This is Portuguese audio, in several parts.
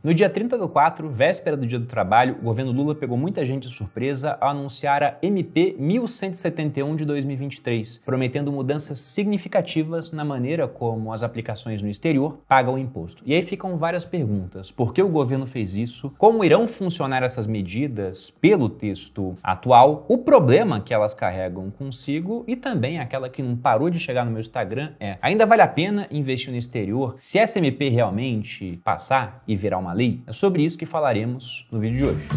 No dia 30/4, véspera do Dia do Trabalho, o governo Lula pegou muita gente de surpresa ao anunciar a MP 1171 de 2023, prometendo mudanças significativas na maneira como as aplicações no exterior pagam o imposto. E aí ficam várias perguntas. Por que o governo fez isso? Como irão funcionar essas medidas pelo texto atual? O problema que elas carregam consigo e também aquela que não parou de chegar no meu Instagram é: ainda vale a pena investir no exterior se essa MP realmente passar e virar uma lei? É sobre isso que falaremos no vídeo de hoje.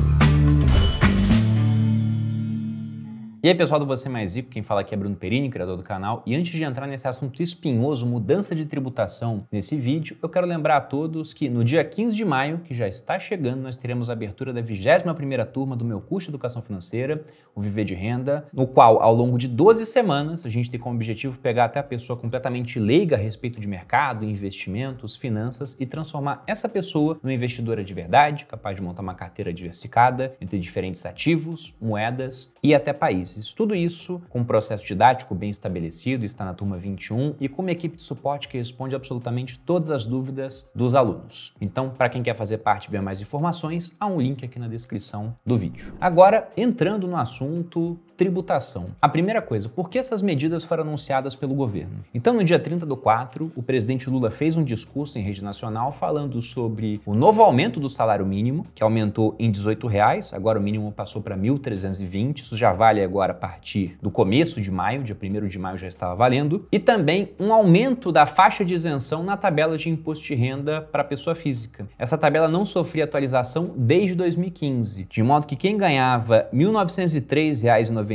E aí, pessoal do Você Mais Rico, quem fala aqui é Bruno Perini, criador do canal, e antes de entrar nesse assunto espinhoso, mudança de tributação nesse vídeo, eu quero lembrar a todos que no dia 15 de maio, que já está chegando, nós teremos a abertura da 21ª turma do meu curso de Educação Financeira, o Viver de Renda, no qual, ao longo de 12 semanas, a gente tem como objetivo pegar até a pessoa completamente leiga a respeito de mercado, investimentos, finanças e transformar essa pessoa numa investidora de verdade, capaz de montar uma carteira diversificada entre diferentes ativos, moedas e até países. Tudo isso com um processo didático bem estabelecido, está na turma 21 e com uma equipe de suporte que responde absolutamente todas as dúvidas dos alunos. Então, para quem quer fazer parte e ver mais informações, há um link aqui na descrição do vídeo. Agora, entrando no assunto tributação. A primeira coisa, por que essas medidas foram anunciadas pelo governo? Então, no dia 30/4, o presidente Lula fez um discurso em rede nacional falando sobre o novo aumento do salário mínimo, que aumentou em R$18, agora o mínimo passou para 1.320, isso já vale agora a partir do começo de maio, dia 1º de maio já estava valendo, e também um aumento da faixa de isenção na tabela de imposto de renda para pessoa física. Essa tabela não sofria atualização desde 2015, de modo que quem ganhava R$ 1.903,98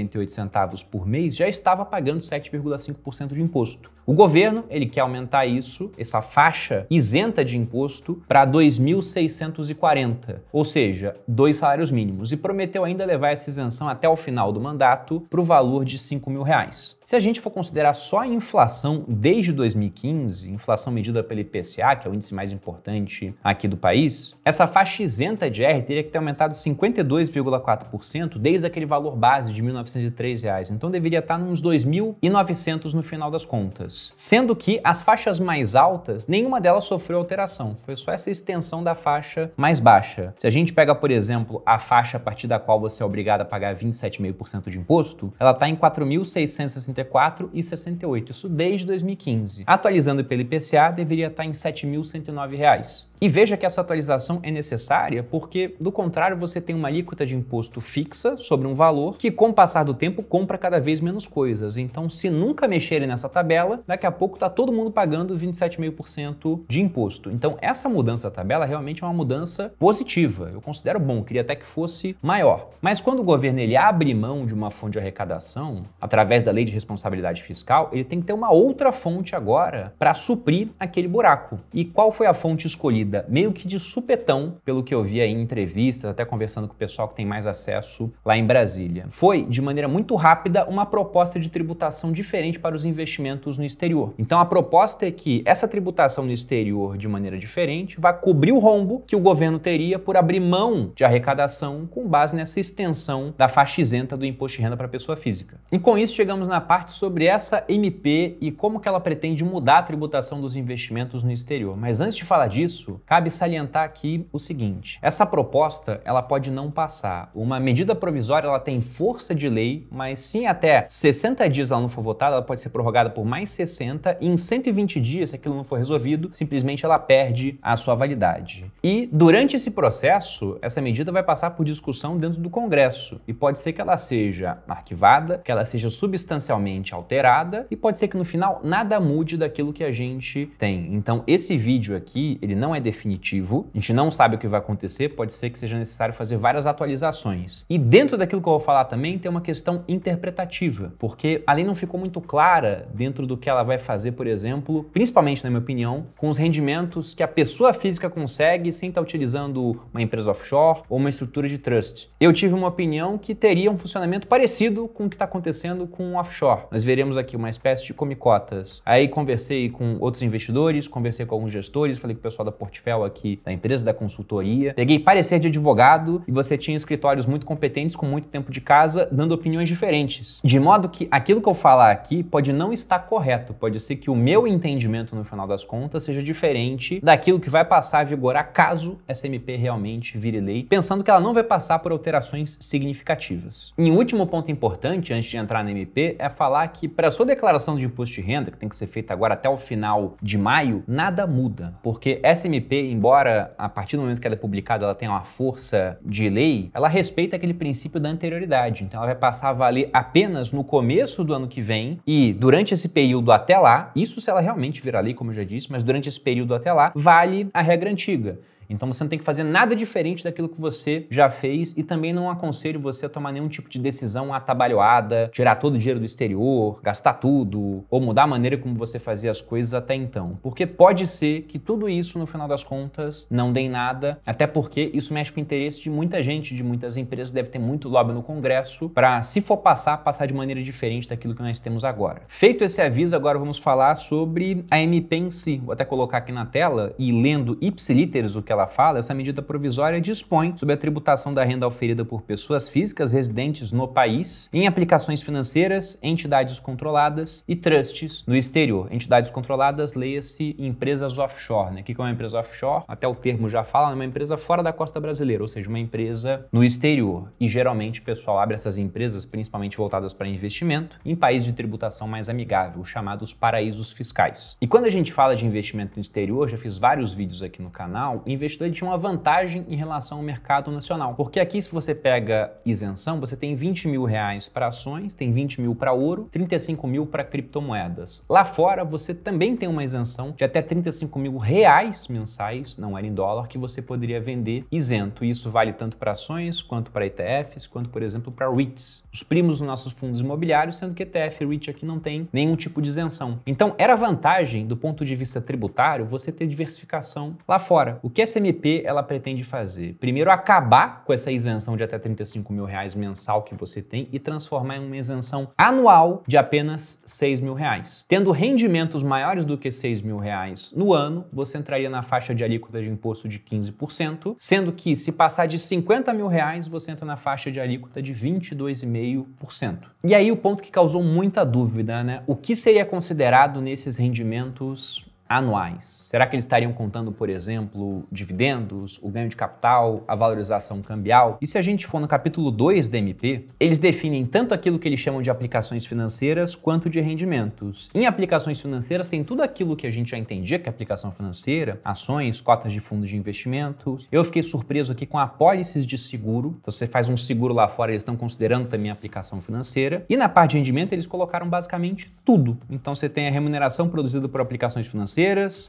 por mês já estava pagando 7,5% de imposto. O governo, ele quer aumentar isso, essa faixa isenta de imposto, para 2.640, ou seja, 2 salários mínimos, e prometeu ainda levar essa isenção até o final do mandato para o valor de R$5.000. Se a gente for considerar só a inflação desde 2015, inflação medida pelo IPCA, que é o índice mais importante aqui do país, essa faixa isenta de R teria que ter aumentado 52,4% desde aquele valor base de R$ 1.903. Então deveria estar nos 2.900 no final das contas. Sendo que as faixas mais altas, nenhuma delas sofreu alteração. Foi só essa extensão da faixa mais baixa. Se a gente pega, por exemplo, a faixa a partir da qual você é obrigado a pagar 27,5% de imposto, ela está em R$ 4.664,68. Isso desde 2015. Atualizando pelo IPCA, deveria estar em R$ 7.109. E veja que essa atualização é necessária porque, do contrário, você tem uma alíquota de imposto fixa sobre um valor que, com o passar do tempo, compra cada vez menos coisas. Então, se nunca mexerem nessa tabela, daqui a pouco está todo mundo pagando 27,5% de imposto. Então, essa mudança da tabela realmente é uma mudança positiva. Eu considero bom, queria até que fosse maior. Mas quando o governo ele abre mão de uma fonte de arrecadação, através da lei de responsabilidade fiscal, ele tem que ter uma outra fonte agora para suprir aquele buraco. E qual foi a fonte escolhida? Meio que de supetão, pelo que eu vi aí em entrevistas, até conversando com o pessoal que tem mais acesso lá em Brasília. Foi, de maneira muito rápida, uma proposta de tributação diferente para os investimentos no exterior. Então a proposta é que essa tributação no exterior, de maneira diferente, vai cobrir o rombo que o governo teria por abrir mão de arrecadação com base nessa extensão da faixa isenta do imposto de renda para pessoa física. E com isso chegamos na parte sobre essa MP e como que ela pretende mudar a tributação dos investimentos no exterior. Mas antes de falar disso, cabe salientar aqui o seguinte: essa proposta ela pode não passar. Uma medida provisória ela tem força de lei, mas sim até 60 dias ela não for votada, ela pode ser prorrogada por mais 60 e em 120 dias, se aquilo não for resolvido, simplesmente ela perde a sua validade. E durante esse processo, essa medida vai passar por discussão dentro do Congresso e pode ser que ela seja arquivada, que ela seja substancialmente alterada e pode ser que no final nada mude daquilo que a gente tem. Então esse vídeo aqui, ele não é definitivo, a gente não sabe o que vai acontecer, pode ser que seja necessário fazer várias atualizações. E dentro daquilo que eu vou falar também tem uma questão interpretativa, porque a lei não ficou muito clara dentro do que ela vai fazer, por exemplo, principalmente na minha opinião, com os rendimentos que a pessoa física consegue sem estar utilizando uma empresa offshore ou uma estrutura de trust. Eu tive uma opinião que teria um funcionamento parecido parecido com o que está acontecendo com o offshore. Nós veremos aqui uma espécie de come-cotas. Aí conversei com outros investidores, conversei com alguns gestores, falei com o pessoal da Portfel aqui, da empresa da consultoria, peguei parecer de advogado e você tinha escritórios muito competentes, com muito tempo de casa, dando opiniões diferentes. De modo que aquilo que eu falar aqui pode não estar correto, pode ser que o meu entendimento no final das contas seja diferente daquilo que vai passar a vigorar caso essa MP realmente vire lei, pensando que ela não vai passar por alterações significativas. E um último ponto importante, antes de entrar na MP, é falar que para a sua declaração de imposto de renda, que tem que ser feita agora até o final de maio, nada muda, porque essa MP, embora a partir do momento que ela é publicada ela tenha uma força de lei, ela respeita aquele princípio da anterioridade, então ela vai passar a valer apenas no começo do ano que vem e durante esse período até lá, isso se ela realmente virar lei, como eu já disse, mas durante esse período até lá, vale a regra antiga. Então você não tem que fazer nada diferente daquilo que você já fez e também não aconselho você a tomar nenhum tipo de decisão atabalhoada, tirar todo o dinheiro do exterior, gastar tudo ou mudar a maneira como você fazia as coisas até então. Porque pode ser que tudo isso, no final das contas, não dê em nada, até porque isso mexe com o interesse de muita gente, de muitas empresas, deve ter muito lobby no Congresso para, se for passar de maneira diferente daquilo que nós temos agora. Feito esse aviso, agora vamos falar sobre a MP em si. Vou até colocar aqui na tela e lendo ipsiliteris o que ela fala, essa medida provisória dispõe sobre a tributação da renda oferida por pessoas físicas residentes no país em aplicações financeiras, entidades controladas e trusts no exterior. Entidades controladas, leia-se empresas offshore, né? O que é uma empresa offshore? Até o termo já fala, é uma empresa fora da costa brasileira, ou seja, uma empresa no exterior. E geralmente o pessoal abre essas empresas, principalmente voltadas para investimento, em países de tributação mais amigável, chamados paraísos fiscais. E quando a gente fala de investimento no exterior, já fiz vários vídeos aqui no canal, investidor tinha uma vantagem em relação ao mercado nacional. Porque aqui, se você pega isenção, você tem 20 mil reais para ações, tem 20 mil para ouro, 35 mil para criptomoedas. Lá fora, você também tem uma isenção de até 35 mil reais mensais, não era em dólar, que você poderia vender isento. E isso vale tanto para ações, quanto para ETFs, quanto, por exemplo, para REITs. Os primos dos nossos fundos imobiliários, sendo que ETF e REIT aqui não tem nenhum tipo de isenção. Então, era vantagem, do ponto de vista tributário, você ter diversificação lá fora. O que essa MP ela pretende fazer? Primeiro, acabar com essa isenção de até 35 mil reais mensal que você tem e transformar em uma isenção anual de apenas 6 mil reais. Tendo rendimentos maiores do que 6 mil reais no ano, você entraria na faixa de alíquota de imposto de 15%, sendo que se passar de 50 mil reais, você entra na faixa de alíquota de 22,5%. E aí o ponto que causou muita dúvida, né? O que seria considerado nesses rendimentos anuais? Será que eles estariam contando, por exemplo, dividendos, o ganho de capital, a valorização cambial? E se a gente for no capítulo 2 da MP, eles definem tanto aquilo que eles chamam de aplicações financeiras quanto de rendimentos. Em aplicações financeiras tem tudo aquilo que a gente já entendia que é aplicação financeira, ações, cotas de fundos de investimentos. Eu fiquei surpreso aqui com apólices de seguro. Então você faz um seguro lá fora, eles estão considerando também a aplicação financeira. E na parte de rendimento eles colocaram basicamente tudo. Então você tem a remuneração produzida por aplicações financeiras,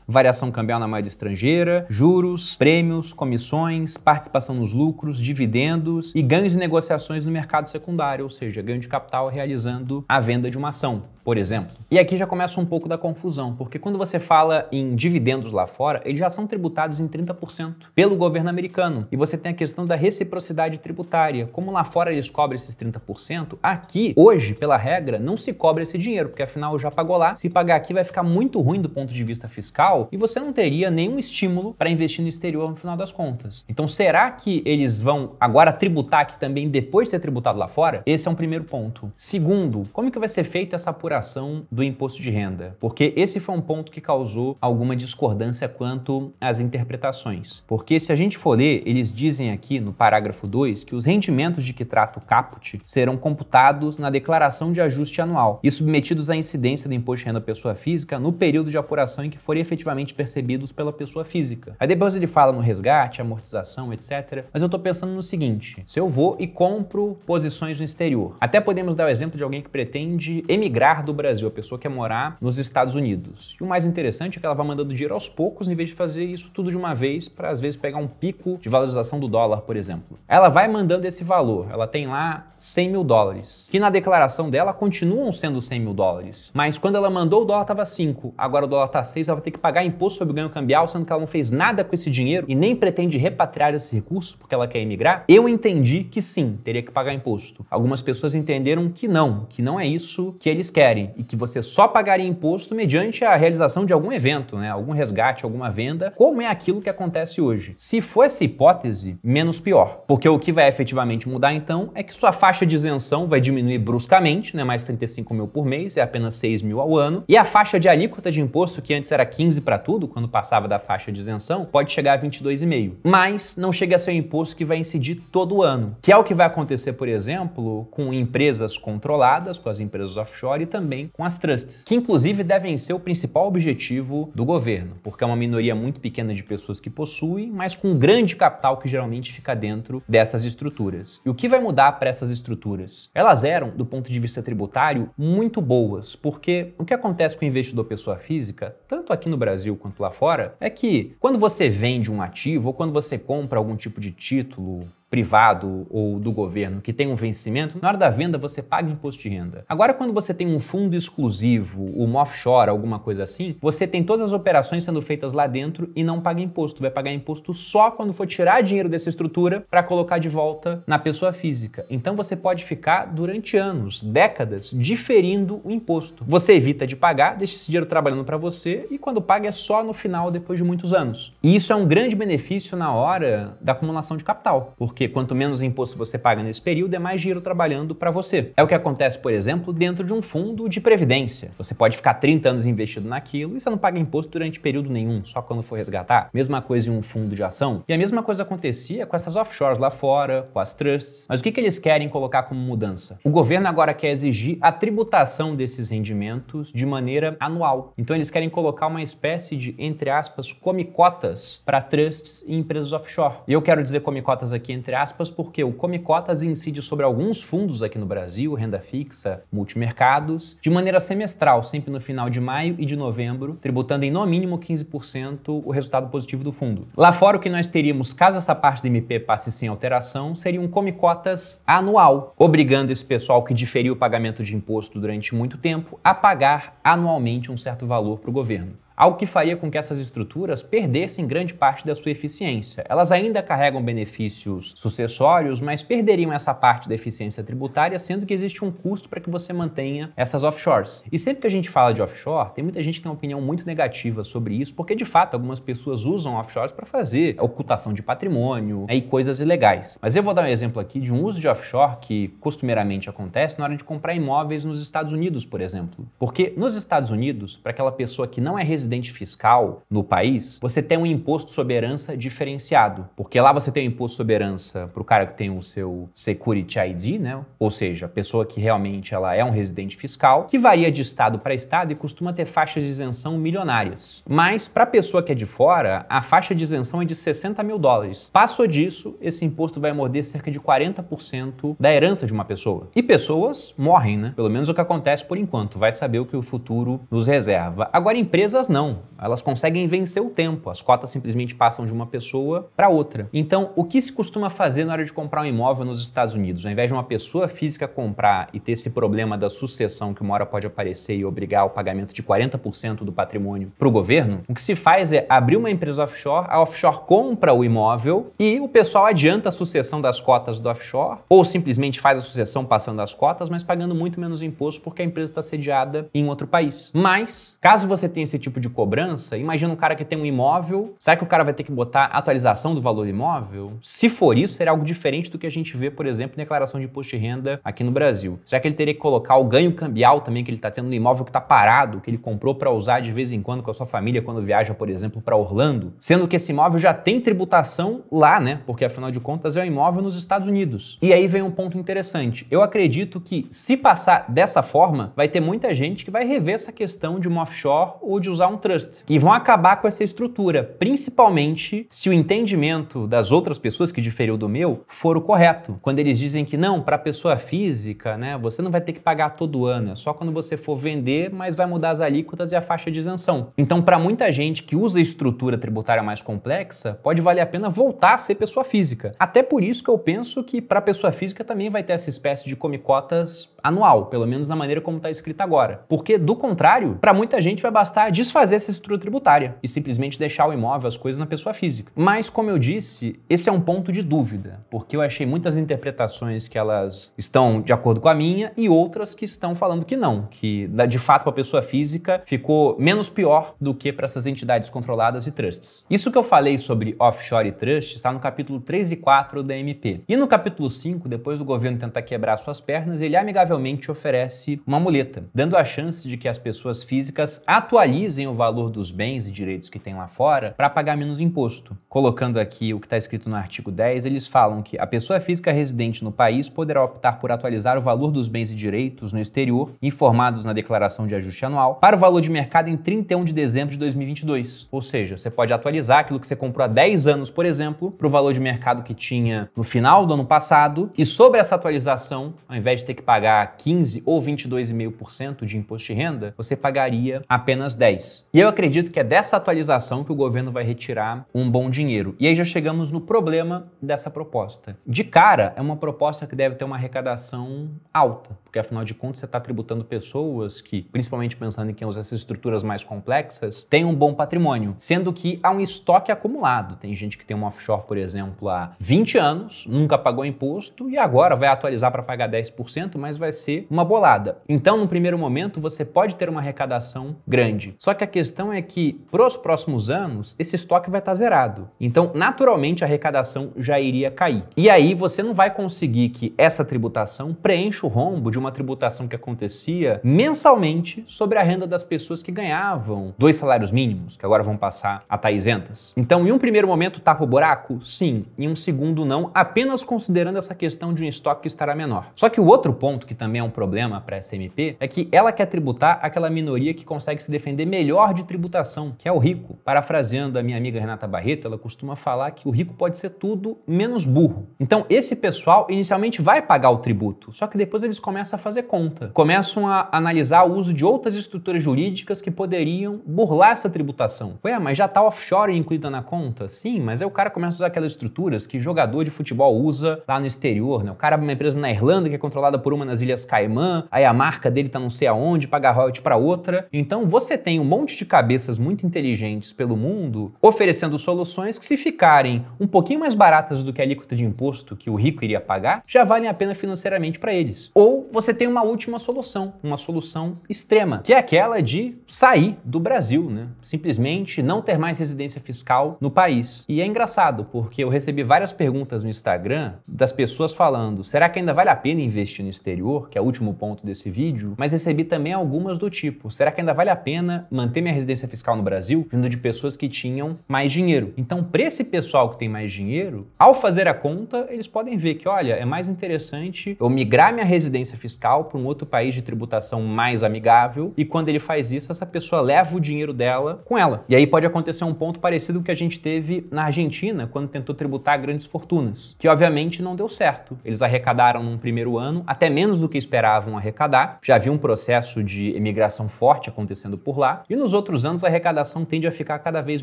variação cambial na moeda estrangeira, juros, prêmios, comissões, participação nos lucros, dividendos e ganhos de negociações no mercado secundário, ou seja, ganho de capital realizando a venda de uma ação, por exemplo. E aqui já começa um pouco da confusão, porque quando você fala em dividendos lá fora, eles já são tributados em 30% pelo governo americano. E você tem a questão da reciprocidade tributária. Como lá fora eles cobram esses 30%, aqui, hoje, pela regra, não se cobra esse dinheiro, porque afinal já pagou lá. Se pagar aqui vai ficar muito ruim do ponto de vista fiscal e você não teria nenhum estímulo para investir no exterior no final das contas. Então, será que eles vão agora tributar aqui também depois de ter tributado lá fora? Esse é um primeiro ponto. Segundo, como que vai ser feita essa apuração do imposto de renda? Porque esse foi um ponto que causou alguma discordância quanto às interpretações. Porque se a gente for ler, eles dizem aqui no parágrafo 2 que os rendimentos de que trata o caput serão computados na declaração de ajuste anual e submetidos à incidência do imposto de renda da pessoa física no período de apuração em que forem efetivamente percebidos pela pessoa física. Aí depois ele fala no resgate, amortização, etc. Mas eu tô pensando no seguinte, se eu vou e compro posições no exterior, até podemos dar o exemplo de alguém que pretende emigrar emigrar do Brasil, a pessoa quer morar nos Estados Unidos. E o mais interessante é que ela vai mandando dinheiro aos poucos, em vez de fazer isso tudo de uma vez, para às vezes pegar um pico de valorização do dólar, por exemplo. Ela vai mandando esse valor, ela tem lá 100 mil dólares, que na declaração dela continuam sendo 100 mil dólares. Mas quando ela mandou, o dólar estava 5, agora o dólar está 6, ela vai ter que pagar imposto sobre o ganho cambial, sendo que ela não fez nada com esse dinheiro e nem pretende repatriar esse recurso porque ela quer emigrar. Eu entendi que sim, teria que pagar imposto. Algumas pessoas entenderam que não é isso que eles querem e que você só pagaria imposto mediante a realização de algum evento, né? Algum resgate, alguma venda, como é aquilo que acontece hoje. Se for essa hipótese, menos pior, porque o que vai efetivamente mudar então é que sua faixa de isenção vai diminuir bruscamente, né? Mais 35 mil por mês, é apenas 6 mil ao ano, e a faixa de alíquota de imposto, que antes era 15 para tudo, quando passava da faixa de isenção, pode chegar a 22,5. Mas não chega a ser um imposto que vai incidir todo ano, que é o que vai acontecer, por exemplo, com empresas controladas, com as empresas offshore e também com as trusts, que inclusive devem ser o principal objetivo do governo, porque é uma minoria muito pequena de pessoas que possuem, mas com grande capital que geralmente fica dentro dessas estruturas. E o que vai mudar para essas estruturas? Elas eram, do ponto de vista tributário, muito boas, porque o que acontece com o investidor pessoa física, tanto aqui no Brasil quanto lá fora, é que quando você vende um ativo ou quando você compra algum tipo de título privado ou do governo que tem um vencimento, na hora da venda você paga imposto de renda. Agora, quando você tem um fundo exclusivo, um offshore, alguma coisa assim, você tem todas as operações sendo feitas lá dentro e não paga imposto. Vai pagar imposto só quando for tirar dinheiro dessa estrutura para colocar de volta na pessoa física. Então você pode ficar durante anos, décadas, diferindo o imposto. Você evita de pagar, deixa esse dinheiro trabalhando para você e quando paga é só no final, depois de muitos anos. E isso é um grande benefício na hora da acumulação de capital, porque quanto menos imposto você paga nesse período, é mais dinheiro trabalhando para você. É o que acontece, por exemplo, dentro de um fundo de previdência. Você pode ficar 30 anos investido naquilo e você não paga imposto durante período nenhum, só quando for resgatar. Mesma coisa em um fundo de ação. E a mesma coisa acontecia com essas offshores lá fora, com as trusts. Mas o que eles querem colocar como mudança? O governo agora quer exigir a tributação desses rendimentos de maneira anual. Então eles querem colocar uma espécie de, entre aspas, come-cotas para trusts e empresas offshore. E eu quero dizer come-cotas aqui entre aspas porque o come-cotas incide sobre alguns fundos aqui no Brasil, renda fixa, multimercados, de maneira semestral, sempre no final de maio e de novembro, tributando em no mínimo 15% o resultado positivo do fundo. Lá fora, o que nós teríamos, caso essa parte do MP passe sem alteração, seria um come-cotas anual, obrigando esse pessoal que diferiu o pagamento de imposto durante muito tempo a pagar anualmente um certo valor para o governo. Algo que faria com que essas estruturas perdessem grande parte da sua eficiência. Elas ainda carregam benefícios sucessórios, mas perderiam essa parte da eficiência tributária, sendo que existe um custo para que você mantenha essas offshores. E sempre que a gente fala de offshore, tem muita gente que tem uma opinião muito negativa sobre isso, porque de fato algumas pessoas usam offshores para fazer ocultação de patrimônio e coisas ilegais. Mas eu vou dar um exemplo aqui de um uso de offshore que costumeiramente acontece na hora de comprar imóveis nos Estados Unidos, por exemplo. Porque nos Estados Unidos, para aquela pessoa que não é residente fiscal no país, você tem um imposto sobre herança diferenciado, porque lá você tem um imposto sobre herança para o cara que tem o seu Security ID, né? Ou seja, a pessoa que realmente ela é um residente fiscal, que varia de estado para estado e costuma ter faixas de isenção milionárias. Mas para a pessoa que é de fora, a faixa de isenção é de 60 mil dólares. Passou disso, esse imposto vai morder cerca de 40% da herança de uma pessoa. E pessoas morrem, né? Pelo menos o que acontece por enquanto. Vai saber o que o futuro nos reserva. Agora, empresas não. Elas conseguem vencer o tempo. As cotas simplesmente passam de uma pessoa para outra. Então, o que se costuma fazer na hora de comprar um imóvel nos Estados Unidos? Ao invés de uma pessoa física comprar e ter esse problema da sucessão que uma hora pode aparecer e obrigar o pagamento de 40% do patrimônio para o governo, o que se faz é abrir uma empresa offshore, a offshore compra o imóvel e o pessoal adianta a sucessão das cotas do offshore ou simplesmente faz a sucessão passando as cotas, mas pagando muito menos imposto porque a empresa está sediada em outro país. Mas, caso você tenha esse tipo de cobrança, imagina um cara que tem um imóvel, será que o cara vai ter que botar atualização do valor do imóvel? Se for isso, será algo diferente do que a gente vê, por exemplo, em declaração de imposto de renda aqui no Brasil. Será que ele teria que colocar o ganho cambial também que ele está tendo no imóvel que está parado, que ele comprou para usar de vez em quando com a sua família quando viaja, por exemplo, para Orlando? Sendo que esse imóvel já tem tributação lá, né? Porque afinal de contas é um imóvel nos Estados Unidos. E aí vem um ponto interessante. Eu acredito que se passar dessa forma, vai ter muita gente que vai rever essa questão de uma offshore ou de usar um trust, que vão acabar com essa estrutura, principalmente se o entendimento das outras pessoas que diferiu do meu for o correto. Quando eles dizem que não, para pessoa física, né, você não vai ter que pagar todo ano, é só quando você for vender, mas vai mudar as alíquotas e a faixa de isenção. Então, para muita gente que usa a estrutura tributária mais complexa, pode valer a pena voltar a ser pessoa física. Até por isso que eu penso que para pessoa física também vai ter essa espécie de come-cotas anual, pelo menos na maneira como está escrito agora. Porque, do contrário, para muita gente vai bastar desfazer essa estrutura tributária e simplesmente deixar o imóvel, as coisas na pessoa física. Mas, como eu disse, esse é um ponto de dúvida, porque eu achei muitas interpretações que elas estão de acordo com a minha e outras que estão falando que não, que de fato para a pessoa física ficou menos pior do que para essas entidades controladas e trusts. Isso que eu falei sobre offshore e trust está no capítulo 3 e 4 da MP. E no capítulo 5, depois do governo tentar quebrar suas pernas, ele amigavelmente oferece uma muleta, dando a chance de que as pessoas físicas atualizem o valor dos bens e direitos que tem lá fora para pagar menos imposto. Colocando aqui o que está escrito no artigo 10, eles falam que a pessoa física residente no país poderá optar por atualizar o valor dos bens e direitos no exterior, informados na declaração de ajuste anual, para o valor de mercado em 31 de dezembro de 2022. Ou seja, você pode atualizar aquilo que você comprou há 10 anos, por exemplo, para o valor de mercado que tinha no final do ano passado, e sobre essa atualização, ao invés de ter que pagar 15 ou 22,5% de imposto de renda, você pagaria apenas 10%. E eu acredito que é dessa atualização que o governo vai retirar um bom dinheiro. E aí já chegamos no problema dessa proposta. De cara, é uma proposta que deve ter uma arrecadação alta, porque afinal de contas você está tributando pessoas que, principalmente pensando em quem usa essas estruturas mais complexas, têm um bom patrimônio, sendo que há um estoque acumulado. Tem gente que tem um offshore, por exemplo, há 20 anos, nunca pagou imposto e agora vai atualizar para pagar 10%, mas vai ser uma bolada. Então, no primeiro momento, você pode ter uma arrecadação grande. Só que a questão é que, para os próximos anos, esse estoque vai estar zerado. Então, naturalmente, a arrecadação já iria cair. E aí, você não vai conseguir que essa tributação preencha o rombo de uma tributação que acontecia mensalmente sobre a renda das pessoas que ganhavam 2 salários mínimos, que agora vão passar a estar isentas. Então, em um primeiro momento, tapa o buraco? Sim. Em um segundo, não, apenas considerando essa questão de um estoque que estará menor. Só que o outro ponto, que também é um problema para essa MP, é que ela quer tributar aquela minoria que consegue se defender melhor de tributação, que é o rico. Parafraseando a minha amiga Renata Barreto, ela costuma falar que o rico pode ser tudo menos burro. Então, esse pessoal inicialmente vai pagar o tributo, só que depois eles começam a fazer conta. Começam a analisar o uso de outras estruturas jurídicas que poderiam burlar essa tributação. Ué, mas já está offshore incluída na conta? Sim, mas aí o cara começa a usar aquelas estruturas que jogador de futebol usa lá no exterior, né? O cara é uma empresa na Irlanda que é controlada por uma nas Ilhas Caimã, aí a marca dele tá não sei aonde, paga royalty para outra. Então você tem um monte de cabeças muito inteligentes pelo mundo oferecendo soluções que, se ficarem um pouquinho mais baratas do que a alíquota de imposto que o rico iria pagar, já valem a pena financeiramente para eles. Ou você tem uma última solução, uma solução extrema, que é aquela de sair do Brasil, né? Simplesmente não ter mais residência fiscal no país. E é engraçado, porque eu recebi várias perguntas no Instagram das pessoas falando: será que ainda vale a pena investir no exterior? Que é o último ponto desse vídeo. Mas recebi também algumas do tipo: será que ainda vale a pena manter minha residência fiscal no Brasil? Vindo de pessoas que tinham mais dinheiro. Então, para esse pessoal que tem mais dinheiro, ao fazer a conta, eles podem ver que, olha, é mais interessante eu migrar minha residência fiscal para um outro país de tributação mais amigável, e quando ele faz isso, essa pessoa leva o dinheiro dela com ela. E aí pode acontecer um ponto parecido com o que a gente teve na Argentina, quando tentou tributar grandes fortunas, que obviamente não deu certo. Eles arrecadaram num primeiro ano até menos do que esperavam arrecadar, já havia um processo de imigração forte acontecendo por lá, e nos outros anos a arrecadação tende a ficar cada vez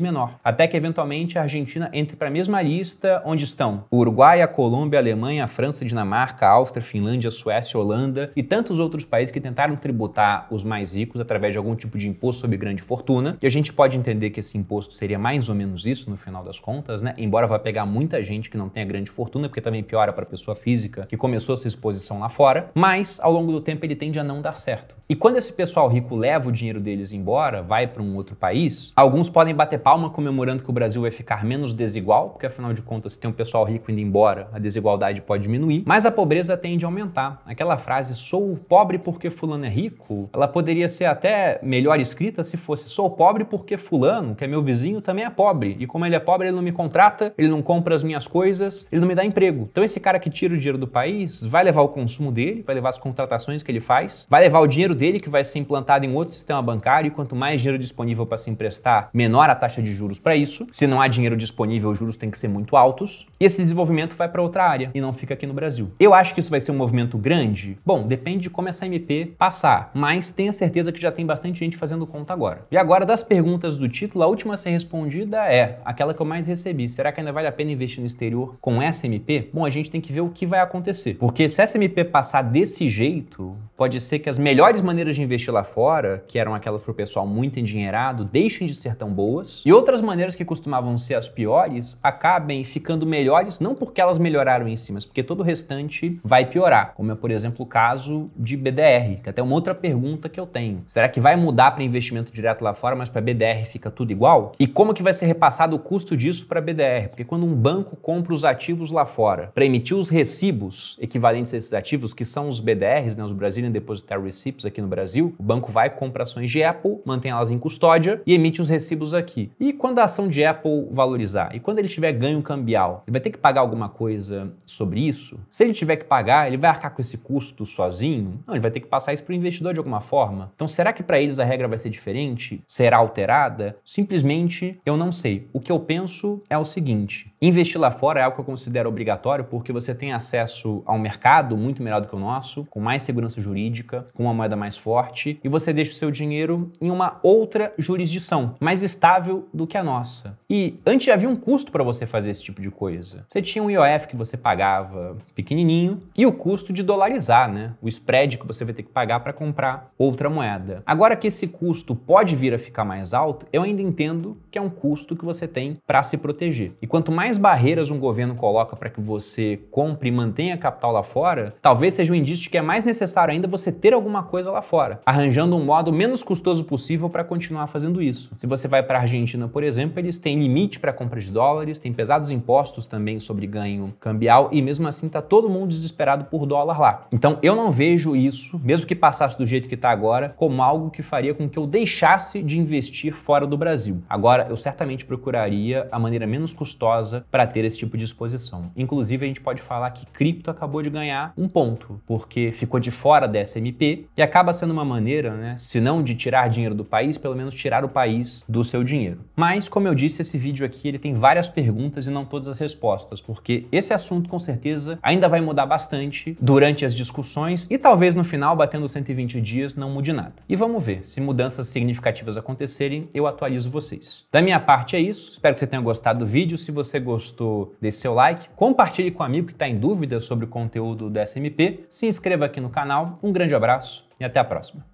menor, até que eventualmente a Argentina entre para a mesma lista onde estão o Uruguai, a Colômbia, a Alemanha, a França, a Dinamarca, a Áustria, a Finlândia, a Suécia, a Holanda e tantos outros países que tentaram tributar os mais ricos através de algum tipo de imposto sobre grande fortuna. E a gente pode entender que esse imposto seria mais ou menos isso no final das contas, né? Embora vá pegar muita gente que não tenha grande fortuna, porque também piora para a pessoa física que começou sua exposição lá fora, mas ao longo do tempo ele tende a não dar certo. E quando esse pessoal rico leva o dinheiro deles embora, vai para um outro país, alguns podem bater palma comemorando que o Brasil vai ficar menos desigual, porque afinal de contas, se tem um pessoal rico indo embora, a desigualdade pode diminuir, mas a pobreza tende a aumentar. Aquela frase, sou pobre porque fulano é rico, ela poderia ser até melhor escrita se fosse, sou pobre porque fulano, que é meu vizinho, também é pobre. E como ele é pobre, ele não me contrata, ele não compra as minhas coisas, ele não me dá emprego. Então esse cara que tira o dinheiro do país vai levar o consumo dele, vai levar as contratações que ele faz, vai levar o dinheiro dele que vai ser implantado em outro sistema bancário e quanto mais dinheiro disponível para se emprestar, menor a taxa de juros para isso. Se não há dinheiro disponível, os juros têm que ser muito altos. E esse desenvolvimento vai para outra área e não fica aqui no Brasil. Eu acho que isso vai ser um movimento grande? Bom, depende de como essa MP passar, mas tenha certeza que já tem bastante gente fazendo conta agora. E agora, das perguntas do título, a última a ser respondida é aquela que eu mais recebi. Será que ainda vale a pena investir no exterior com essa MP? Bom, a gente tem que ver o que vai acontecer. Porque se essa MP passar desse jeito, pode ser que as melhores maneiras de investir lá fora, que eram aquelas para o pessoal muito endinheirado, deixem de ser tão boas. E outras maneiras que costumavam ser as piores, acabem ficando melhores, não porque elas melhoraram em si, mas porque todo o restante vai piorar. Como é, por exemplo, o caso de BDR, que é até uma outra pergunta que eu tenho. Será que vai mudar para investimento direto lá fora, mas para BDR fica tudo igual? E como que vai ser repassado o custo disso para BDR? Porque quando um banco compra os ativos lá fora para emitir os recibos equivalentes a esses ativos, que são os BDRs, né, os Brazilian Depositary Receipts aqui no Brasil, o banco vai, compra ações de Apple, mantém elas em custódia e emite os recibos aqui. E quando a ação de Apple valorizar? E quando ele tiver ganho cambial? Ele vai ter que pagar alguma coisa sobre isso? Se ele tiver que pagar, ele vai arcar com esse custo sozinho? Não, ele vai ter que passar isso para o investidor de alguma forma. Então, será que para eles a regra vai ser diferente? Será alterada? Simplesmente, eu não sei. O que eu penso é o seguinte: investir lá fora é algo que eu considero obrigatório porque você tem acesso a um mercado muito melhor do que o nosso, com mais segurança jurídica, com uma moeda mais forte, e você deixa o seu dinheiro em uma outra jurisdição, mais estável do que a nossa. E antes havia um custo para você fazer esse tipo de coisa. Você tinha um IOF que você pagava pequenininho e o custo de dolarizar, né? O spread que você vai ter que pagar para comprar outra moeda. Agora que esse custo pode vir a ficar mais alto, eu ainda entendo que é um custo que você tem para se proteger. E quanto mais barreiras um governo coloca para que você compre e mantenha capital lá fora, talvez seja um indício de que é mais necessário ainda você ter alguma coisa lá fora, arranjando um modo menos custoso possível para continuar fazendo isso. Se você vai para a Argentina, por exemplo, eles têm limite para compra de dólares, tem pesados impostos também sobre ganho cambial e mesmo assim tá todo mundo desesperado por dólar lá. Então eu não vejo isso, mesmo que passasse do jeito que está agora, como algo que faria com que eu deixasse de investir fora do Brasil. Agora, eu certamente procuraria a maneira menos custosa para ter esse tipo de exposição. Inclusive, a gente pode falar que cripto acabou de ganhar um ponto, porque ficou de fora dessa MP e acaba sendo uma maneira, né, se não de tirar dinheiro do país, pelo menos tirar o país do seu dinheiro. Mas, como eu disse, esse vídeo aqui ele tem várias perguntas e não todas as respostas, porque esse assunto, com certeza, ainda vai mudar bastante durante as discussões e talvez no final, batendo 120 dias, não mude nada. E vamos ver, se mudanças significativas acontecerem, eu atualizo vocês. Da minha parte é isso, espero que você tenha gostado do vídeo. Se você gostou, dê seu like, compartilhe com um amigo que está em dúvida sobre o conteúdo da SMP, se inscreva aqui no canal, um grande abraço e até a próxima.